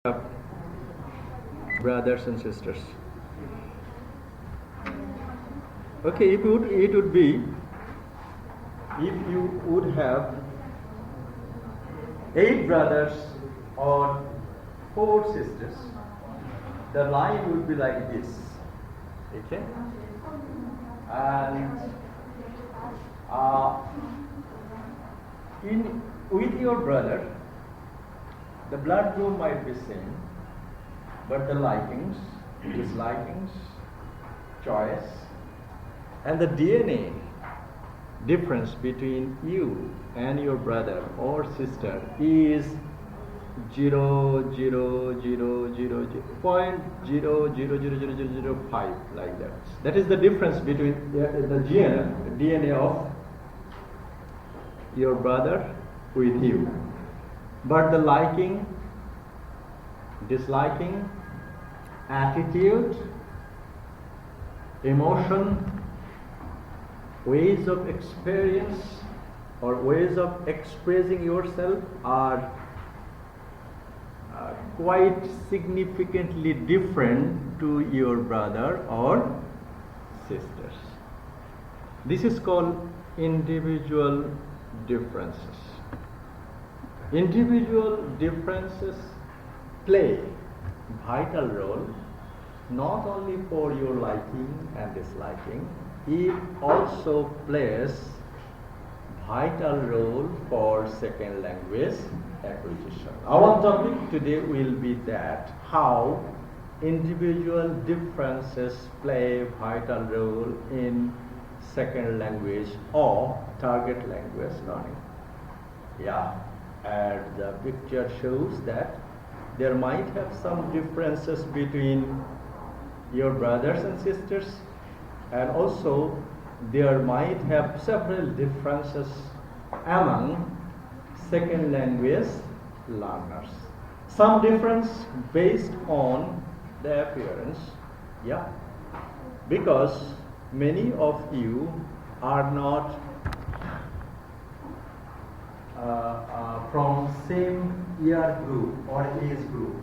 have brothers and sisters. Okay, it would be if you would have 8 brothers or 4 sisters, the line would be like this. Okay, and with your brother, the blood group might be same, but the likings, dislikings, choice, and the DNA difference between you and your brother or sister is 0.000005, like that. That is the difference between the DNA of your brother with you. But the liking, disliking, attitude, emotion, ways of experience or ways of expressing yourself are quite significantly different to your brother or sisters. This is called individual differences. Individual differences play vital role not only for your liking and disliking, it also plays vital role for second language acquisition. Our topic today will be that how individual differences play vital role in second language or target language learning. Yeah, and the picture shows that there might have some differences between your brothers and sisters, and also there might have several differences among second language learners. Some difference based on the appearance, yeah, because many of you are not from same year group or age group.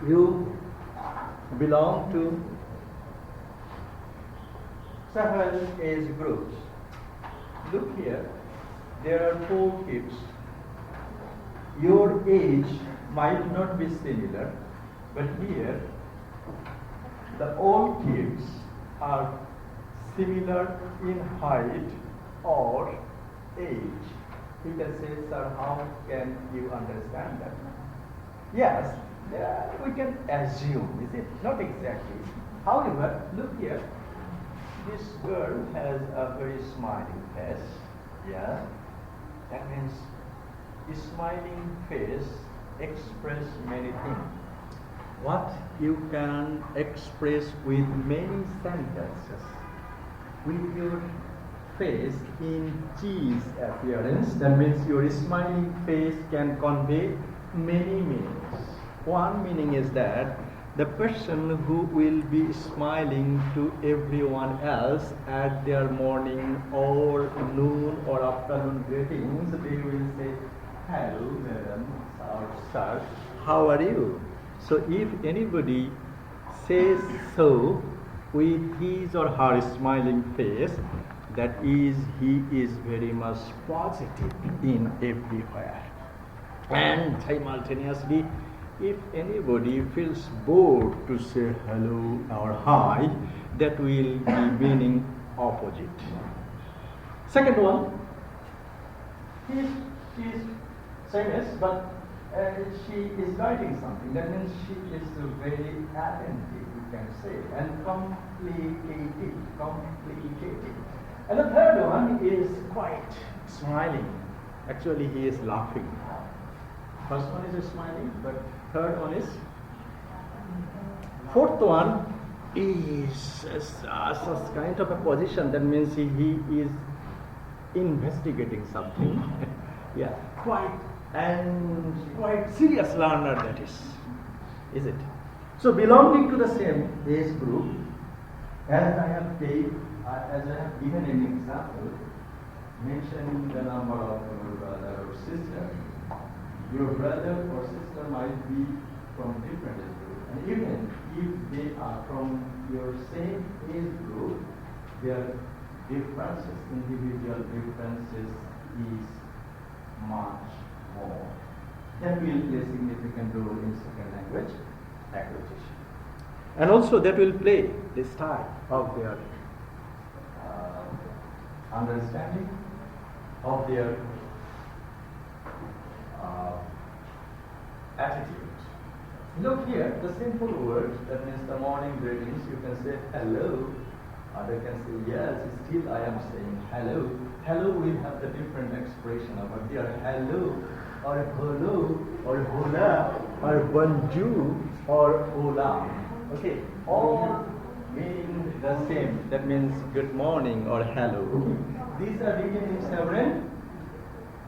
You belong to several age groups. Look here, there are 4 kids. Your age might not be similar, but here the old kids are similar in height or age. You can say, sir, how can you understand that? Yes, we can assume, is it? Not exactly. However, look here. This girl has a very smiling face. Yeah, that means a smiling face express many things. What you can express with many sentences. With your face in cheese appearance, that means your smiling face can convey many meanings. One meaning is that the person who will be smiling to everyone else at their morning or noon or afternoon greetings, they will say, hello madam or sir, how are you? So if anybody says so with his or her smiling face, that is, he is very much positive in everywhere. And simultaneously, if anybody feels bored to say hello or hi, that will be meaning opposite. Second one, she is famous, but she is writing something. That means she is very attentive, you can say, and complicated. And the third one is quite smiling. Actually, he is laughing. First one is smiling, but third one is. Fourth one is a kind of a position. That means he is investigating something. Yeah, quite serious learner, that is it? So belonging to the same age group, as I have given an example, mentioning the number of your brother or sister. Your brother or sister might be from different age group. And even if they are from your same age group, their differences, individual differences is much more. That will play a significant role in second language acquisition. And also that will play the style of their understanding of their attitude. Look here, the simple words, that means the morning greetings, you can say hello, other can say yes, still I am saying hello. Hello will have the different expression of it. There hello, or hello, or hola, or bonjour, or hola. Okay, all meaning the same. That means good morning or hello. These are written in several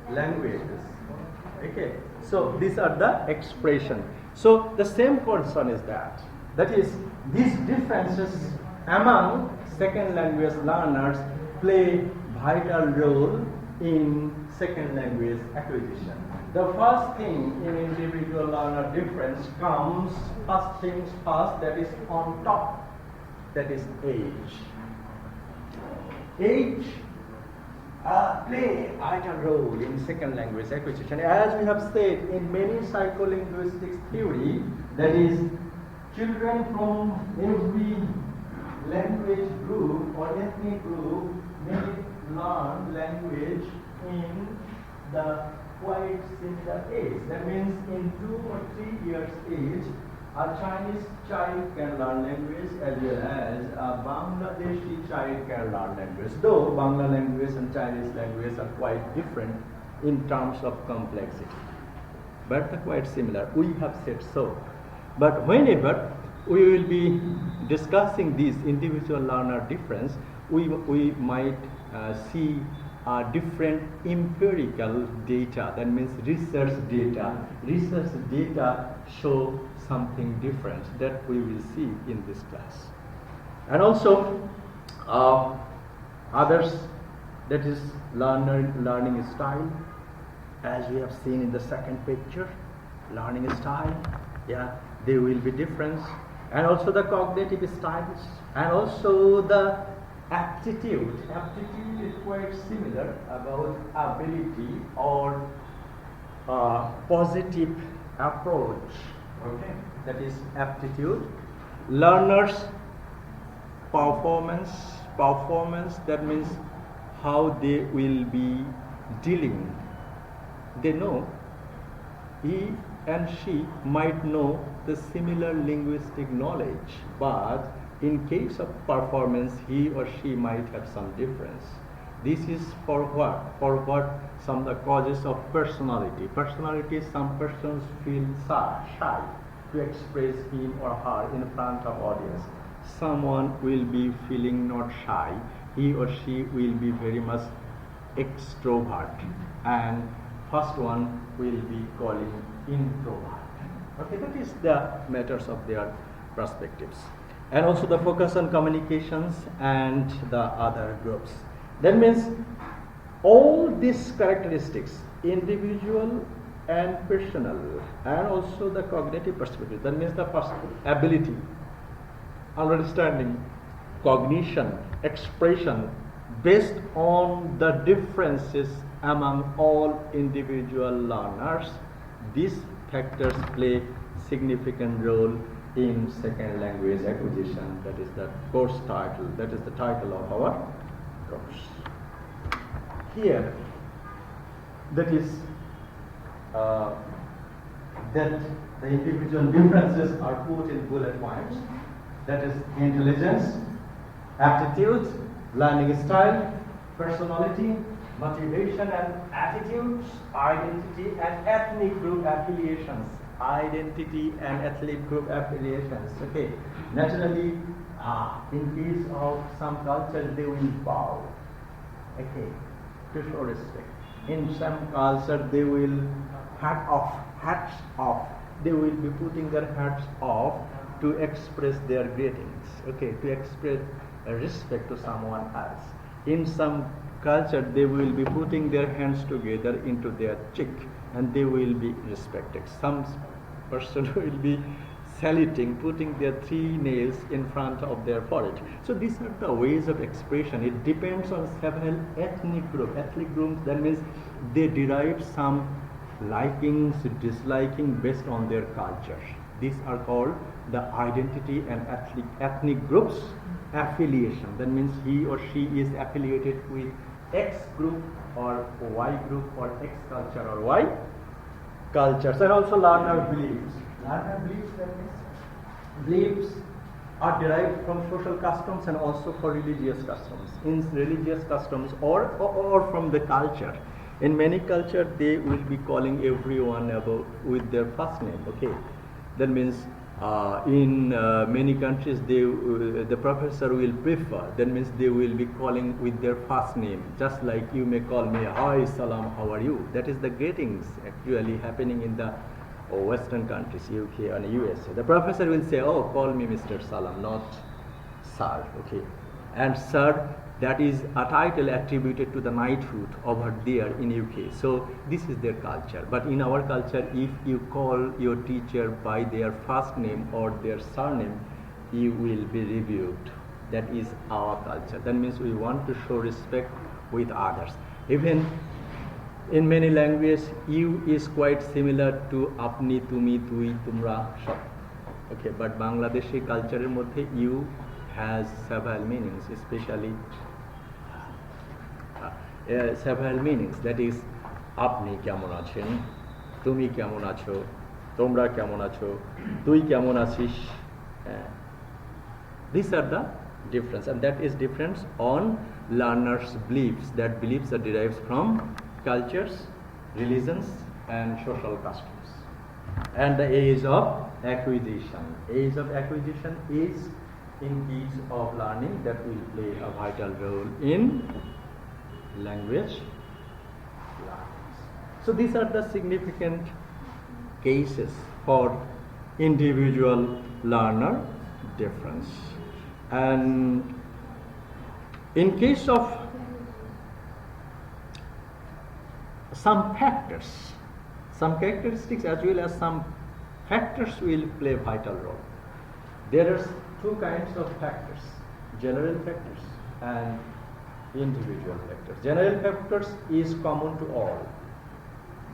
languages. Okay, so these are the expression. So the same concern is that is these differences among second language learners play vital role in second language acquisition. The first thing in individual learner difference comes, first things first, that is on top, that is age. Age play a vital role in second language acquisition. As we have said in many psycholinguistics theory, that is children from every language group or ethnic group may learn language in the quite similar age. That means in 2 or 3 years age, a Chinese child can learn language as well as a Bangladeshi child can learn language. Though Bangla language and Chinese language are quite different in terms of complexity, but they're quite similar. We have said so. But whenever we will be discussing this individual learner difference, we might see different empirical data. That means research data. Research data show something different that we will see in this class. And also others, that is learning style, as we have seen in the second picture. Learning style, yeah, there will be difference. And also the cognitive styles, and also the aptitude. Aptitude is quite similar about ability or positive approach. Okay, that is aptitude. Learners' performance, that means how they will be dealing. They know, he and she might know the similar linguistic knowledge, but in case of performance, he or she might have some difference. This is for what? For what? Some of the causes of personality. Personality, some persons feel shy to express him or her in front of audience. Someone will be feeling not shy. He or she will be very much extrovert. And first one will be calling introvert. Okay, that is the matters of their perspectives. And also the focus on communications and the other groups. That means all these characteristics, individual and personal, and also the cognitive perspective, that means the first ability, understanding, cognition, expression, based on the differences among all individual learners, these factors play significant role in second language acquisition. That is the course title, that is the title of our course. Here, that is that the individual differences are put in bullet points. That is intelligence, aptitude, learning style, personality, motivation and attitudes, identity and ethnic group affiliations. Identity and ethnic group affiliations. Okay, naturally, in case of some cultures, they will bow. Okay, to show respect. In some culture, they will hats off. They will be putting their hats off to express their greetings. Okay, to express respect to someone else. In some culture, they will be putting their hands together into their cheek, and they will be respected. Some person will be saluting, putting their 3 nails in front of their forehead. So these are the ways of expression. It depends on several ethnic groups. Ethnic groups, that means they derive some likings, disliking based on their culture. These are called the identity and ethnic groups affiliation. That means he or she is affiliated with X group or Y group or X culture or Y cultures. And also learner beliefs. Learner beliefs, that means beliefs are derived from social customs and also for religious customs. In religious customs or from the culture. In many cultures, they will be calling everyone about with their first name. Okay, that means in many countries, the professor will prefer. That means they will be calling with their first name, just like you may call me, "Hi, Salam, how are you?" That is the greetings actually happening in the Western countries, UK and USA. The professor will say, "Oh, call me Mr. Salam, not Sir." Okay, and Sir, that is a title attributed to the knighthood over there in UK. So this is their culture. But in our culture, if you call your teacher by their first name or their surname, you will be rebuked. That is our culture. That means we want to show respect with others. Even in many languages, you is quite similar to apni, tumi, tui, tumra, shab. Okay, but Bangladeshi culture moddhe you has several meanings, especially several meanings. That is, apni kemon achen, tumi kemon acho, tomra kemon acho, tui kemon achish. These are the difference, and that is difference on learners' beliefs. That beliefs are derived from cultures, religions, and social customs. And the age of acquisition. Age of acquisition is in case of learning that will play a vital role in language learning. So these are the significant cases for individual learner difference. And in case of some factors, some characteristics as well as some factors will play a vital role. There are 2 kinds of factors, general factors and individual factors. General factors is common to all.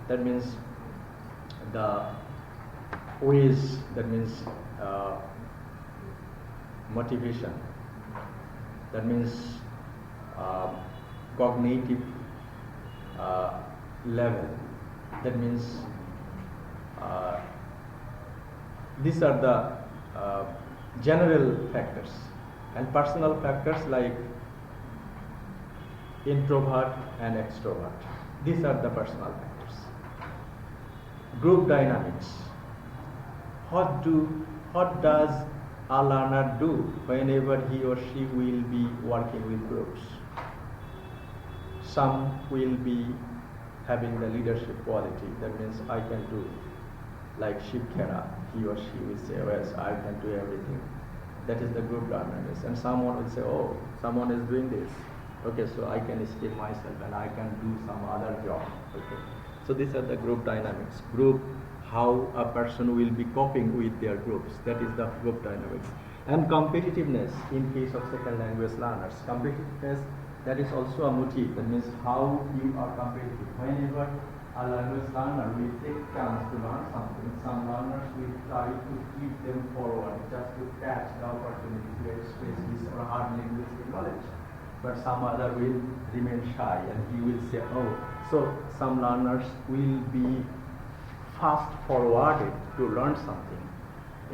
That means the ways, that means motivation, that means cognitive level, that means these are the general factors, and personal factors like introvert and extrovert. These are the personal factors. Group dynamics. What does a learner do whenever he or she will be working with groups? Some will be having the leadership quality. That means I can do, like Shivkara, he or she will say, "Yes, I can do everything." That is the group dynamics. And someone will say, "Oh, someone is doing this. Okay, so I can escape myself and I can do some other job." Okay. So these are the group dynamics. Group, how a person will be coping with their groups. That is the group dynamics. And competitiveness in case of second language learners. Competitiveness, that is also a motive. That means how you are competitive. Whenever a language learner will take chance to learn something, some learners will try to keep them forward just to catch the opportunity to express his or her linguistic knowledge. But some other will remain shy and he will say, "Oh." So some learners will be fast forwarded to learn something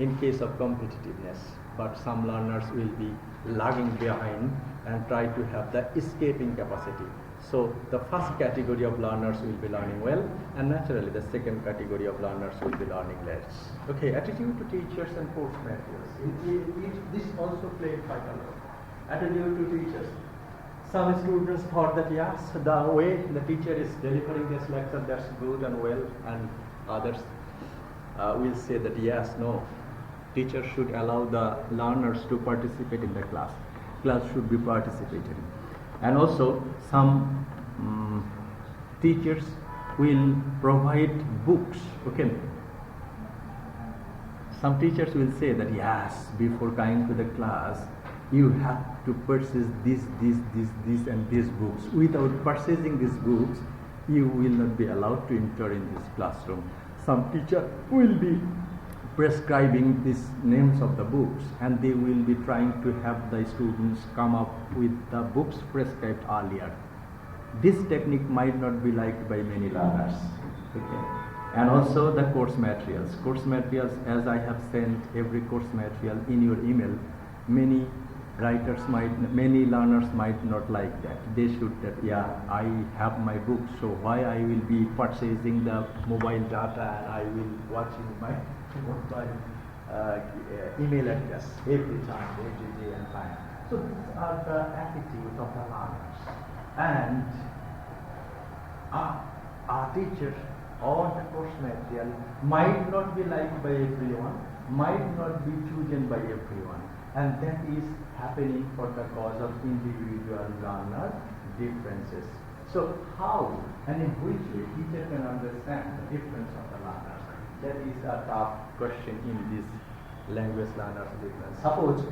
in case of competitiveness, but some learners will be lagging behind and try to have the escaping capacity. So the first category of learners will be learning well, and naturally the second category of learners will be learning less. Okay, attitude to teachers and course materials. This also played vital role. Attitude to teachers. Some students thought that yes, the way the teacher is delivering this lecture, that's good and well, and others will say that yes, no, teacher should allow the learners to participate in the class. Class should be participated. And also some teachers will provide books, okay, some teachers will say that yes, before coming to the class, you have to purchase this, and these books. Without purchasing these books, you will not be allowed to enter in this classroom. Some teacher will be prescribing these names of the books, and they will be trying to have the students come up with the books prescribed earlier. This technique might not be liked by many learners. Okay. And also the course materials. Course materials, as I have sent every course material in your email, many learners might not like that. They should that, yeah, I have my books, so why I will be purchasing the mobile data and I will watching my email address every time, every day and time. So these are the attitudes of the learners. And our teacher or the course material might not be liked by everyone, might not be chosen by everyone. And that is happening for the cause of individual learner differences. So how and in which way teacher can understand the difference of the learners? That is a tough question in this language learners difference. Suppose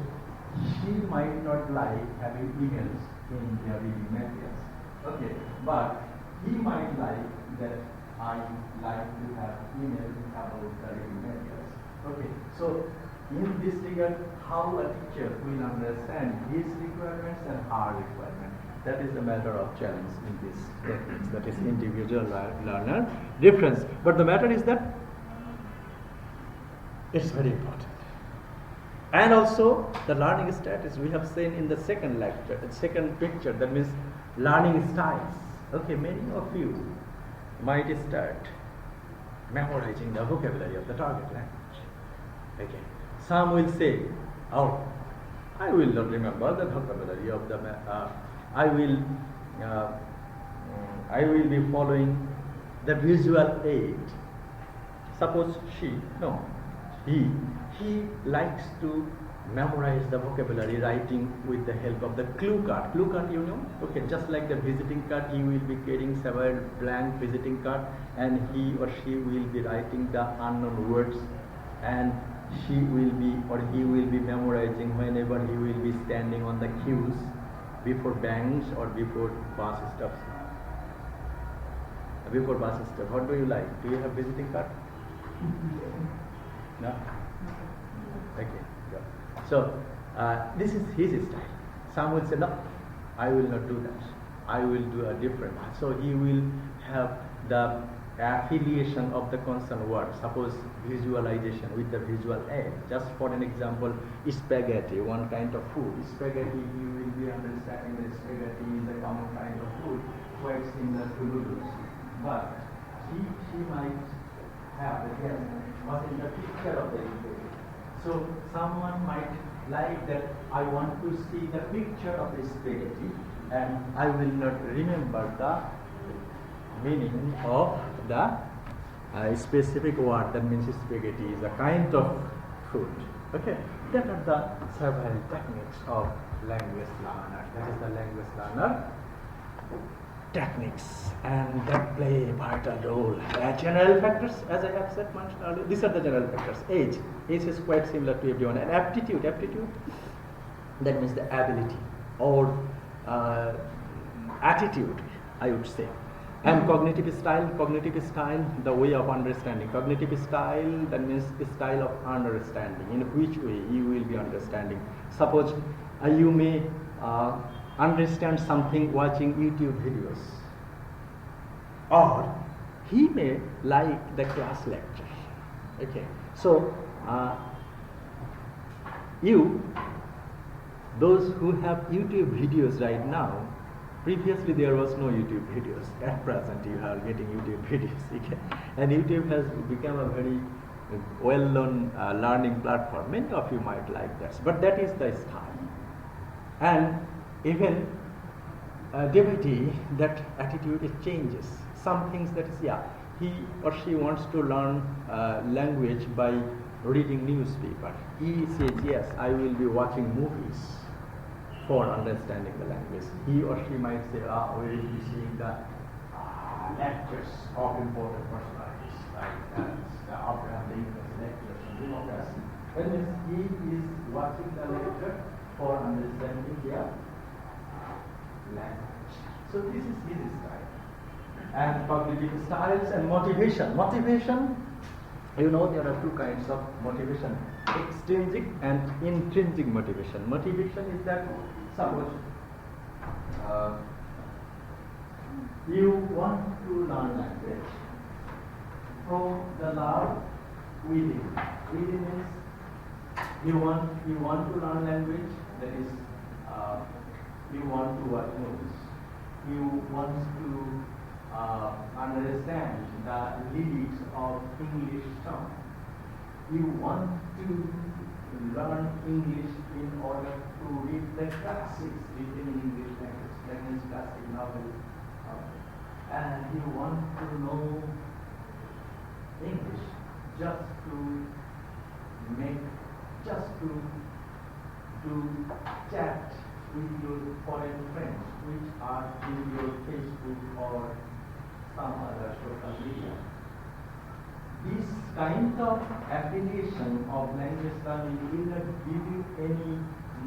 she might not like having emails in their reading materials. Okay, but he might like that I like to have emails about the reading materials. Okay, so in this regard, how a teacher will understand his requirements and her requirements. That is the matter of challenge in this techniques, that is individual learner difference. But the matter is that it's very important. And also the learning status we have seen in the second lecture, the second picture, that means learning styles. Okay, many of you might start memorizing the vocabulary of the target language. Okay. Some will say, oh, I will not remember the vocabulary of the, I will be following the visual aid. Suppose he likes to memorize the vocabulary writing with the help of the clue card. Clue card, you know? Okay, just like the visiting card, he will be carrying several blank visiting card, and he or she will be writing the unknown words, and she will be or he will be memorizing whenever he will be standing on the queues before banks or before bus stops. Before bus stop, what do you like? Do you have visiting card? No? Okay. Yeah. So this is his style. Some will say, no, I will not do that. I will do a different one. So he will have the affiliation of the consonant word. Suppose visualization with the visual aid. Just for an example, spaghetti, one kind of food. Spaghetti, you will be understanding that spaghetti is a common kind of food, quite similar to noodles. But she might have the guess what is the picture of the spaghetti. So someone might like that, I want to see the picture of the spaghetti, and I will not remember the meaning of the specific word. That means spaghetti is a kind of food. Okay, that are the several techniques of language learner. That is the language learner techniques, and that play a vital role. General factors, as I have said much earlier, these are the general factors. Age is quite similar to everyone, and aptitude, that means the ability or attitude, I would say. And cognitive style, the way of understanding. Cognitive style, that means the style of understanding, in which way you will be understanding. Suppose you may understand something watching YouTube videos, or he may like the class lecture. Okay, so those who have YouTube videos right now, previously there was no YouTube videos. At present you are getting YouTube videos. Okay? And YouTube has become a very well-known learning platform. Many of you might like that, but that is the style. And even day by day, that attitude it changes. Some things that is, he or she wants to learn language by reading newspaper. He says, yes, I will be watching movies for understanding the language. He or she might say, we will be seeing the lectures of important personalities, like Abraham Lincoln's lectures on democracy. That means he is watching the lecture for understanding their language. So this is his style. And cognitive styles and motivation. Motivation, you know, there are two kinds of motivation: extrinsic and intrinsic motivation. Motivation is that, suppose you want to learn language from the love within. Within means you want to learn language. That is, you want to what knows. You want to understand the lyrics of English song. You want to learn English in order to read the classics written in English language. That means classic novels. And you want to know English just to chat with your foreign friends, which are in your Facebook or some other social media. This kind of affiliation of language learning will not give you any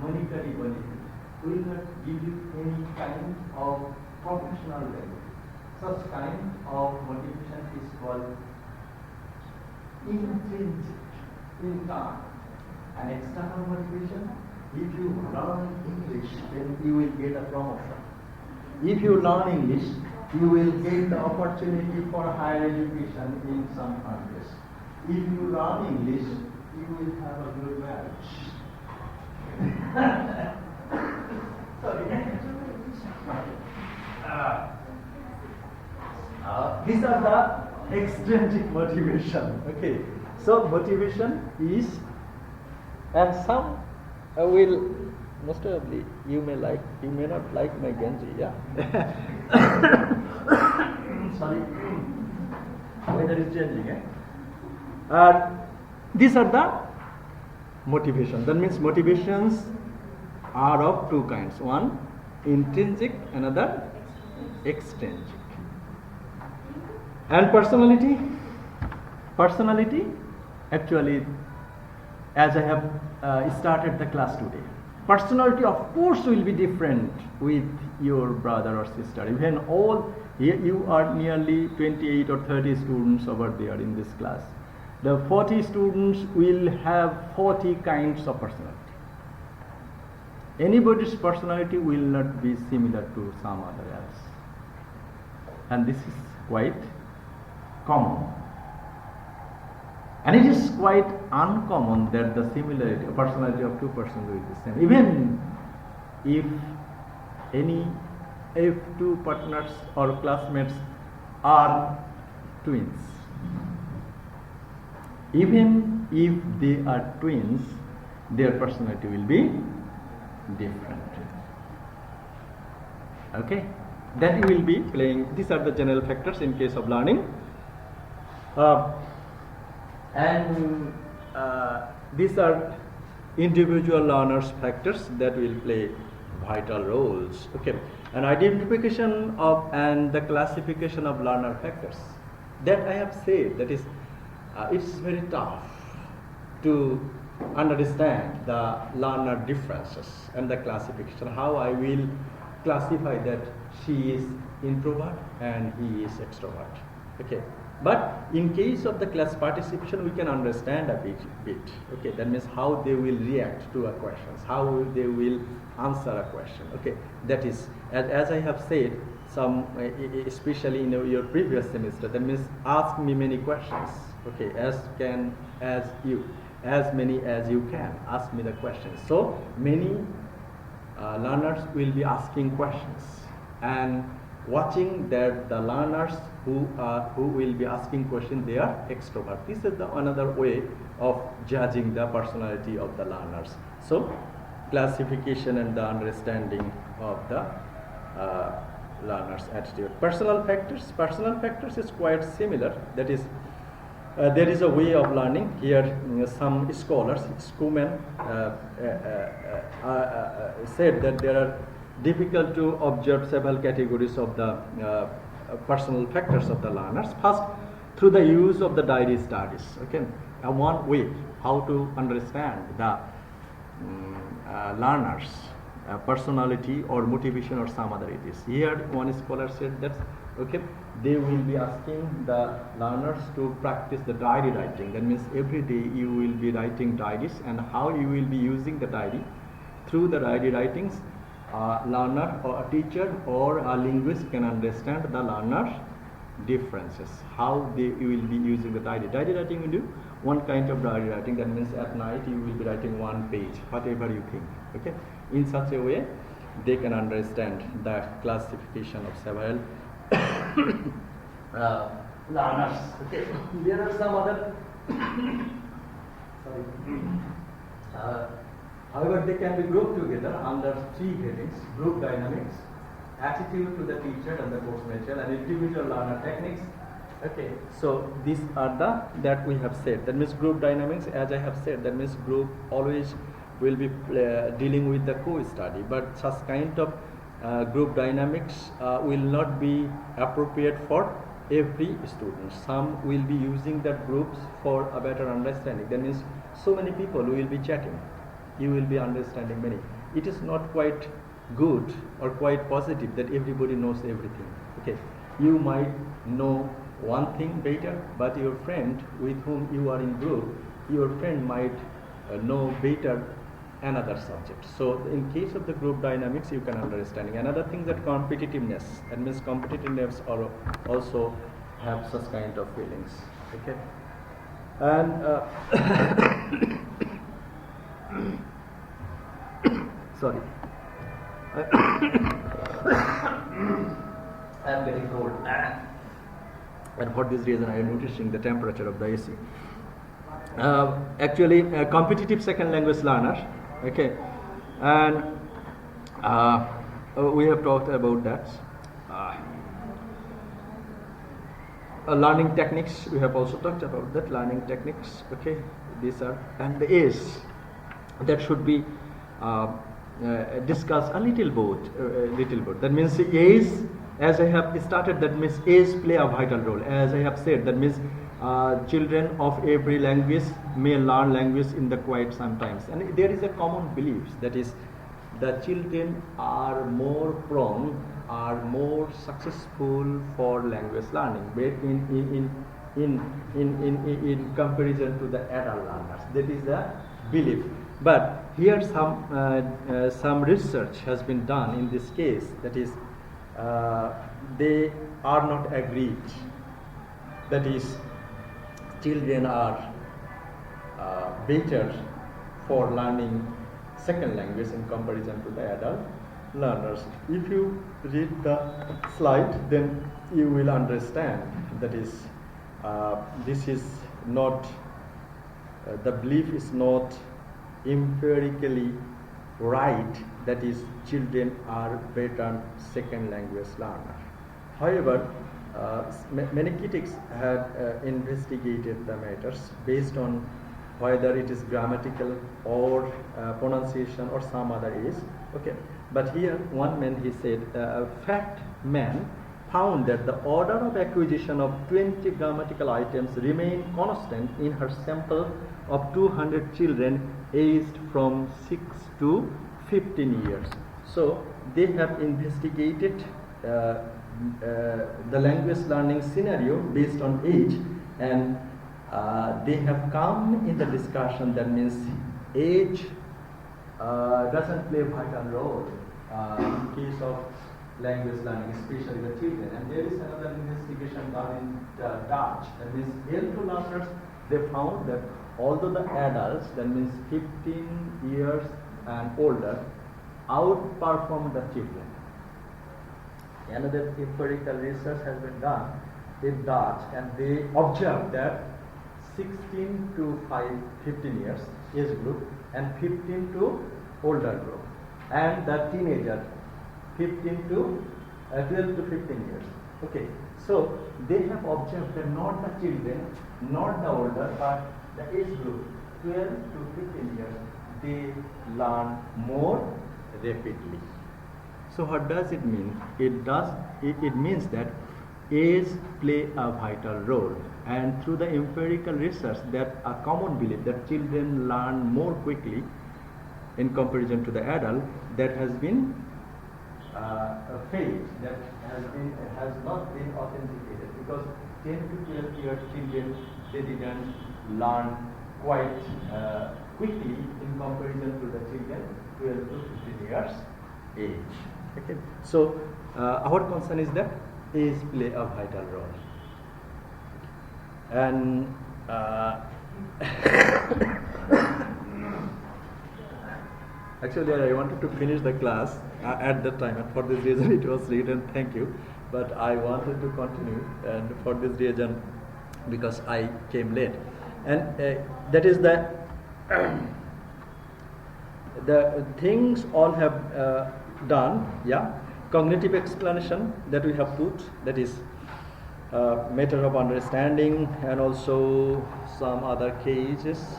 monetary benefit, will not give you any kind of professional benefit. Such kind of motivation is called intrinsic, internal. An external motivation: if you learn English, then you will get a promotion. If you learn English, you will get the opportunity for higher education in some countries. If you learn English, you will have a good marriage. Sorry. These are the extrinsic motivation. Okay, so motivation is, and some will, most probably you may not like my Genji, yeah. Sorry, weather is changing. These are the motivation. That means motivations are of two kinds: one intrinsic, another extrinsic. And personality, actually, as I have started the class today, personality of course will be different with your brother or sister. Even all, you are nearly 28 or 30 students over there in this class. The 40 students will have 40 kinds of personality. Anybody's personality will not be similar to some other else. And this is quite common. And it is quite uncommon that the similarity, personality of two persons will be the same. Even if two partners or classmates are twins, even if they are twins, their personality will be different. Okay, that you will be playing. These are the general factors in case of learning. These are individual learners factors that will play vital roles. Okay, and identification of and the classification of learner factors, that I have said, that is, it's very tough to understand the learner differences and the classification. How I will classify that she is introvert and he is extrovert. Okay. But in case of the class participation, we can understand a bit. Okay, that means how they will react to a questions, how they will answer a question. Okay, that is, as I have said, some especially in your previous semester. That means ask me many questions. Okay, as many as you can ask me the questions. So many learners will be asking questions, and watching that the learners who will be asking questions, they are extrovert. This is another way of judging the personality of the learners. So classification and the understanding of the learner's attitude. Personal factors is quite similar. That is, there is a way of learning. Here some scholars, Schumann said that there are difficult to observe several categories of the personal factors of the learners. First, through the use of the diary studies. Okay, one way how to understand the learners personality or motivation or some other it is. Here one scholar said that okay, they will be asking the learners to practice the diary writing. That means every day you will be writing diaries, and how you will be using the diary. Through the diary writings, a learner or a teacher or a linguist can understand the learner's differences, how they will be using the diary. Diary writing will do one kind of diary writing, that means at night you will be writing one page, whatever you think. Okay, in such a way they can understand the classification of several learners. Okay, there are some other however, they can be grouped together under three headings: group dynamics, attitude to the teacher and the course material, and individual learner techniques. Okay, so these are the that we have said. That means group dynamics, as I have said, that means group always will be dealing with the co-study, but such kind of group dynamics will not be appropriate for every student. Some will be using that groups for a better understanding. That means so many people will be chatting, you will be understanding many. It is not quite good or quite positive that everybody knows everything. Okay, you might know one thing better, but your friend with whom you are in group, your friend might know better another subject. So in case of the group dynamics, you can understanding. Another thing that competitiveness, that means competitiveness or also have such kind of feelings. Okay, and sorry, I am getting cold, and for this reason I am noticing the temperature of the AC. Actually, a competitive second language learner. Okay, and we have talked about that. Learning techniques, we have also talked about that. Learning techniques. Okay, these are, and the age that should be discussed a little bit. That means age, as I have started, that means age play a vital role. As I have said, that means children of every language may learn language in the quiet sometimes, and there is a common belief, that is the children are more prone, are more successful for language learning in comparison to the adult learners. That is the belief. But here some research has been done in this case, that is they are not agreed. That is, children are better for learning second language in comparison to the adult learners. If you read the slide, then you will understand. That is, this is not, the belief is not empirically right, that is, children are better second language learner. However, many critics had investigated the matters based on whether it is grammatical or pronunciation or some other is. Okay, but here one man, he said, a fact man found that the order of acquisition of 20 grammatical items remained constant in her sample of 200 children aged from 6 to 15 years. So they have investigated the language learning scenario based on age, and they have come in the discussion, that means age doesn't play a vital role in case of language learning, especially the children. And there is another investigation done in Dutch, that means L2 learners, they found that although the adults, that means 15 years and older, outperform the children. Another empirical research has been done in Dutch, and they observed that 16 to 15 years age group and 15 to older group, and the teenager 15 to 12 to 15 years. Okay, so they have observed that not the children, not the older, but the age group 12 to 15 years, they learn more rapidly. So what does it mean? It means that age play a vital role, and through the empirical research, that a common belief that children learn more quickly in comparison to the adult, that has been failed, that has not been authenticated, because 10 to 12 year children, they didn't learn quite quickly in comparison to the children 12 to 15 years age. Okay, so our concern is that age play a vital role, and actually I wanted to finish the class at that time, and for this reason it was written thank you, but I wanted to continue, and for this reason, because I came late, and that is the the things all have done, yeah. Cognitive explanation that we have put, that is matter of understanding, and also some other cases,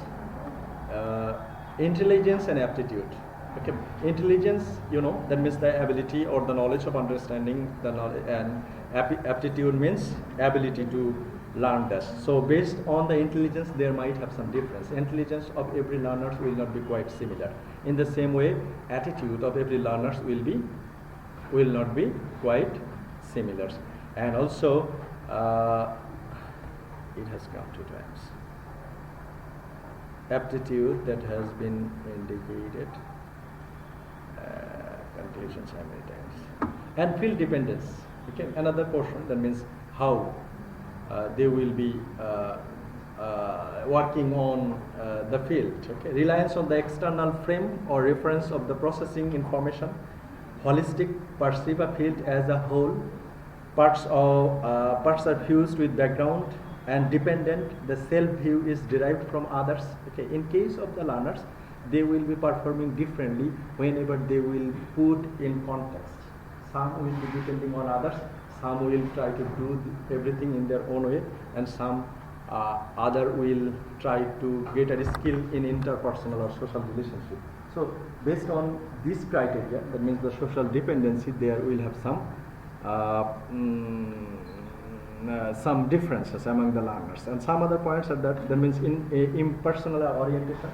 intelligence and aptitude. Okay, intelligence, you know, that means the ability or the knowledge of understanding the knowledge, and aptitude means ability to learn this. So based on the intelligence, there might have some difference. Intelligence of every learner will not be quite similar. In the same way, attitude of every learner will not be quite similar. And also, it has come 2 times. Aptitude that has been indicated, conclusions how many times. And field dependence. Okay, another portion, that means how they will be working on the field. Okay, reliance on the external frame or reference of the processing information. Holistic, perceive a field as a whole. Parts are fused with background, and dependent. The self view is derived from others. Okay, in case of the learners, they will be performing differently whenever they will put in context. Some will be depending on others. Some will try to do everything in their own way, and some other will try to get a skill in interpersonal or social relationship. So based on this criteria, that means the social dependency, there will have some differences among the learners. And some other points are that means in impersonal orientation,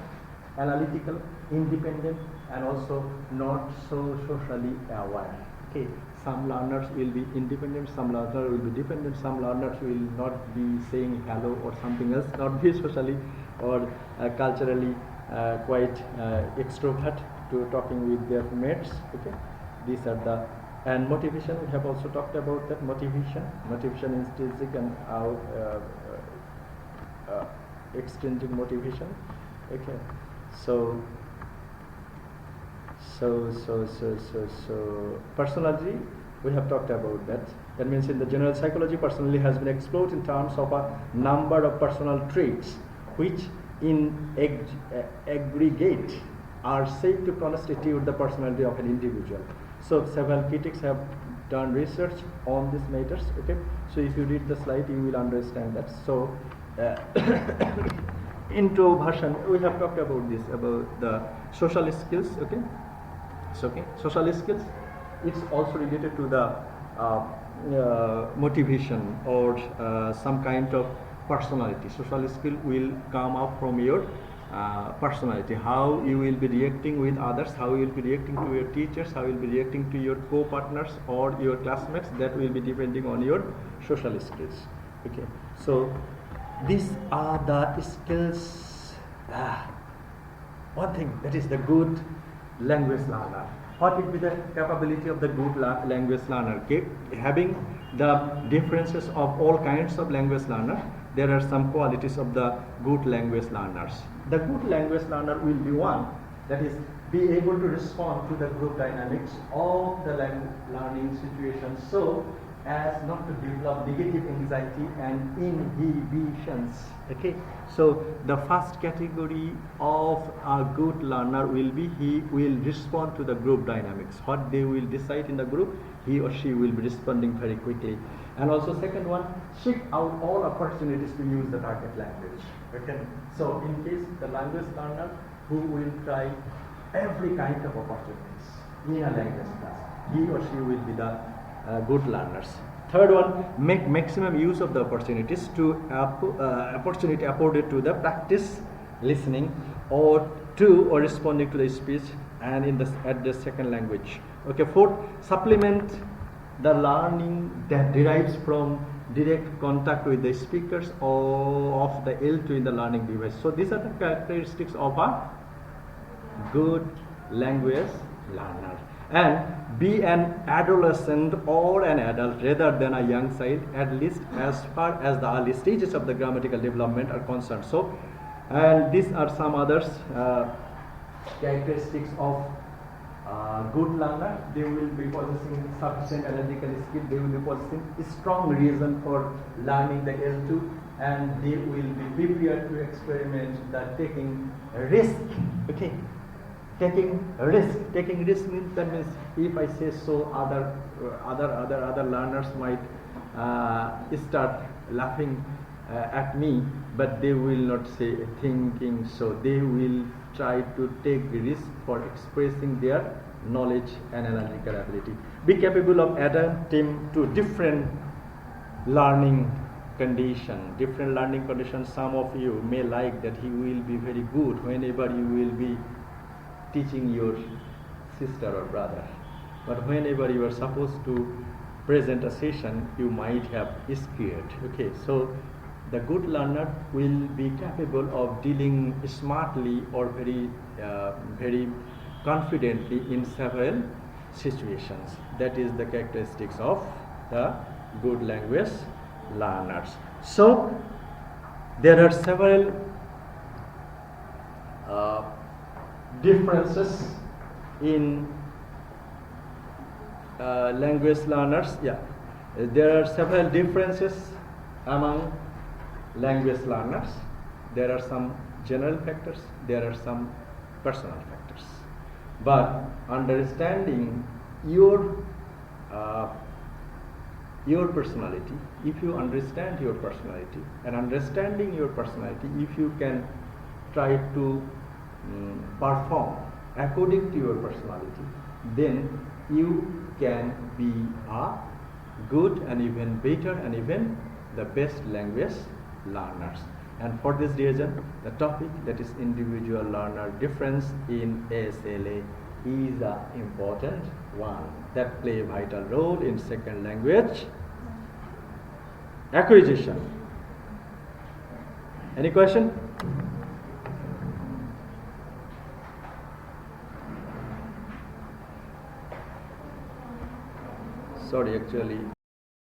analytical, independent, and also not so socially aware. Okay, some learners will be independent, some learners will be dependent, some learners will not be saying hello or something else, not be socially or culturally quite extrovert to talking with their mates. Okay, these are the, and motivation, we have also talked about that. Motivation intrinsic and extrinsic motivation. Okay, so personality, we have talked about that. That means in the general psychology, personality has been explored in terms of a number of personal traits which in aggregate are said to constitute the personality of an individual. So several critics have done research on these matters. Okay, so if you read the slide, you will understand that. So introversion, we have talked about this, about the social skills. Okay, so social skills, it's also related to the motivation or some kind of personality. Social skill will come up from your personality, how you will be reacting with others, how you will be reacting to your teachers, how you will be reacting to your co-partners or your classmates. That will be depending on your social skills. Okay, so these are the skills. One thing, that is the good language learner. What will be the capability of the good language learner? Okay, having the differences of all kinds of language learners, there are some qualities of the good language learners. The good language learner will be one that is be able to respond to the group dynamics of the learning situation, so as not to develop negative anxiety and inhibitions. Okay, so the first category of a good learner will be he will respond to the group dynamics. What they will decide in the group, he or she will be responding very quickly. And also second one, seek out all opportunities to use the target language. Okay, so in case the language learner who will try every kind of opportunities in a language class, he or she will be the good learners. Third one, make maximum use of the opportunities to opportunity afforded to the practice listening or responding to the speech and at the second language. Okay, fourth, supplement the learning that derives from direct contact with the speakers or of the L2 in the learning device. So these are the characteristics of a good language learner. And be an adolescent or an adult rather than a young child, at least as far as the early stages of the grammatical development are concerned. So, and these are some others characteristics of good learner. They will be possessing sufficient analytical skill, they will be possessing strong reason for learning the L2, and they will be prepared to experiment the taking risk. Okay, taking risk means, that means if I say so, other learners might start laughing at me, but they will not say thinking so. They will try to take risk for expressing their knowledge and analytical ability. Be capable of adapting to different learning conditions. Some of you may like that he will be very good whenever you will be teaching your sister or brother, but whenever you are supposed to present a session, you might have scared. Okay, so the good learner will be capable of dealing smartly or very confidently in several situations. That is the characteristics of the good language learners. So there are several differences in language learners. Yeah, there are several differences among language learners. There are some general factors, there are some personal factors. But understanding your personality, if you understand your personality, and understanding your personality, if you can try to perform according to your personality, then you can be a good and even better and even the best language learners. And for this reason, the topic, that is individual learner difference in SLA, is an important one that play a vital role in second language acquisition. Any question? Sorry, actually